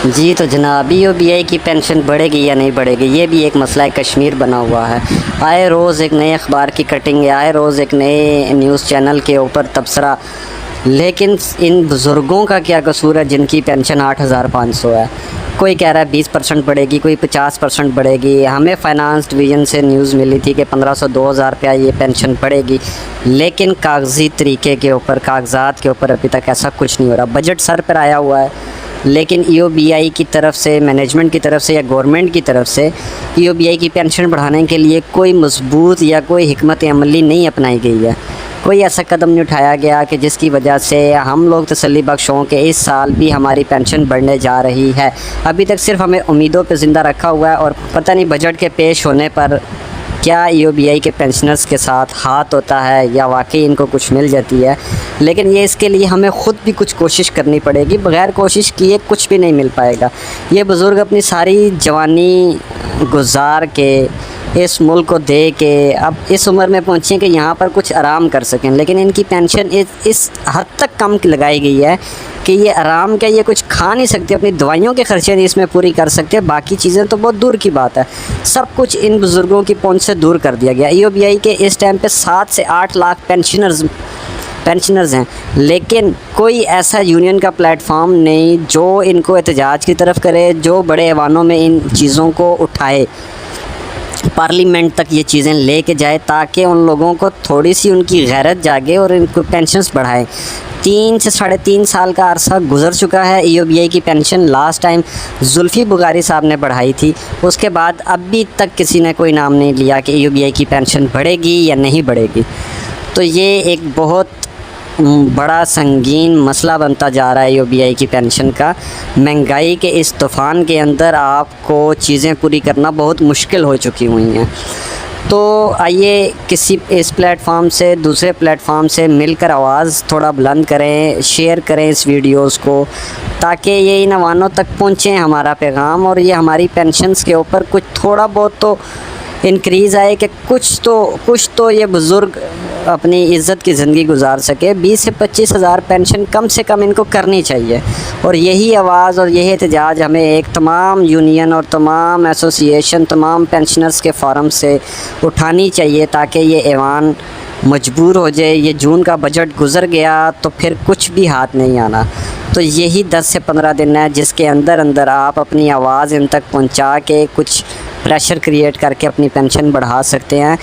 जी तो जनाब ईओबीआई की पेंशन बढ़ेगी या नहीं बढ़ेगी, ये भी एक मसला कश्मीर बना हुआ है। आए रोज़ एक नए अखबार की कटिंग, आए रोज़ एक नए न्यूज़ चैनल के ऊपर तबसरा। लेकिन इन बुज़ुर्गों का क्या कसूर है जिनकी पेंशन 8,500 है। कोई कह रहा है 20% बढ़ेगी, कोई 50% बढ़ेगी। हमें फाइनेंस डिवीज़न से न्यूज़ मिली थी कि 1500 2000 रुपया ये पेंशन बढ़ेगी, लेकिन कागज़ी तरीके के ऊपर, कागजात के ऊपर अभी तक ऐसा कुछ नहीं हो रहा। बजट सर पर आया हुआ है, लेकिन ईओबीआई की तरफ से, मैनेजमेंट की तरफ से या गवर्नमेंट की तरफ से ईओबीआई की पेंशन बढ़ाने के लिए कोई मजबूत या कोई हिकमत अमली नहीं अपनाई गई है। कोई ऐसा कदम नहीं उठाया गया कि जिसकी वजह से हम लोग तसल्ली बख्श हों कि इस साल भी हमारी पेंशन बढ़ने जा रही है। अभी तक सिर्फ हमें उम्मीदों पे ज़िंदा रखा हुआ है, और पता नहीं बजट के पेश होने पर क्या ईओबीआई के पेंशनर्स के साथ हाथ होता है या वाकई इनको कुछ मिल जाती है। लेकिन ये इसके लिए हमें ख़ुद भी कुछ कोशिश करनी पड़ेगी। बग़ैर कोशिश किए कुछ भी नहीं मिल पाएगा। ये बुज़ुर्ग अपनी सारी जवानी गुजार के, इस मुल्क को दे के अब इस उम्र में पहुँचे कि यहाँ पर कुछ आराम कर सकें, लेकिन इनकी पेंशन इस हद तक कम लगाई गई है कि ये आराम क्या, ये कुछ खा नहीं सकते, अपनी दवाइयों के खर्चे नहीं इसमें पूरी कर सकते। बाकी चीज़ें तो बहुत दूर की बात है, सब कुछ इन बुज़ुर्गों की पहुँच से दूर कर दिया गया। ईओबीआई के इस टाइम पे 7 से 8 लाख पेंशनर्स हैं, लेकिन कोई ऐसा यूनियन का प्लेटफॉर्म नहीं जो इनको एहतजाज की तरफ करे, जो बड़े ऐवानों में इन चीज़ों को उठाए, पार्लियामेंट तक ये चीज़ें लेके जाए, ताकि उन लोगों को थोड़ी सी उनकी गैरत जागे और इनको पेंशन्स बढ़ाएं। 3 से 3.5 साल का अरसा गुजर चुका है। ईओबीआई की pension last time Zulfi Bukhari साहब ने बढ़ाई थी, उसके बाद अभी तक किसी ने कोई नाम नहीं लिया कि ईओबीआई की पेंशन बढ़ेगी या नहीं बढ़ेगी। तो ये एक बहुत बड़ा संगीन मसला बनता जा रहा है ईओबीआई की पेंशन का। महंगाई के इस तूफ़ान के अंदर आपको चीज़ें पूरी करना बहुत मुश्किल हो चुकी हुई हैं। तो आइए किसी इस प्लेटफॉर्म से दूसरे प्लेटफॉर्म से मिलकर आवाज़ थोड़ा बुलंद करें, शेयर करें इस वीडियोस को, ताकि ये इन अवानों तक पहुँचे हमारा पैगाम, और ये हमारी पेंशन्स के ऊपर कुछ थोड़ा बहुत तो इंक्रीज़ आए कि कुछ तो ये बुज़ुर्ग अपनी इज़्ज़त की ज़िंदगी गुजार सके। 20 से 25 हज़ार पेंशन कम से कम इनको करनी चाहिए, और यही आवाज़ और यही एहतजाज हमें एक तमाम यूनियन और तमाम एसोसिएशन, तमाम पेंशनर्स के फोरम से उठानी चाहिए, ताकि ये ऐवान मजबूर हो जाए। ये जून का बजट गुज़र गया तो फिर कुछ भी हाथ नहीं आना। तो यही 10 से 15 दिन है जिसके अंदर आप अपनी आवाज़ इन तक पहुंचा के कुछ प्रेशर क्रिएट करके अपनी पेंशन बढ़ा सकते हैं।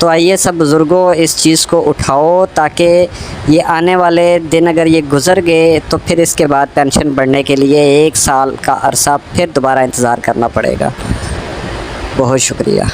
तो आइए सब बुज़ुर्गों इस चीज़ को उठाओ, ताकि ये आने वाले दिन अगर ये गुज़र गए तो फिर इसके बाद पेंशन बढ़ने के लिए 1 साल का अरसा फिर दोबारा इंतज़ार करना पड़ेगा। बहुत शुक्रिया।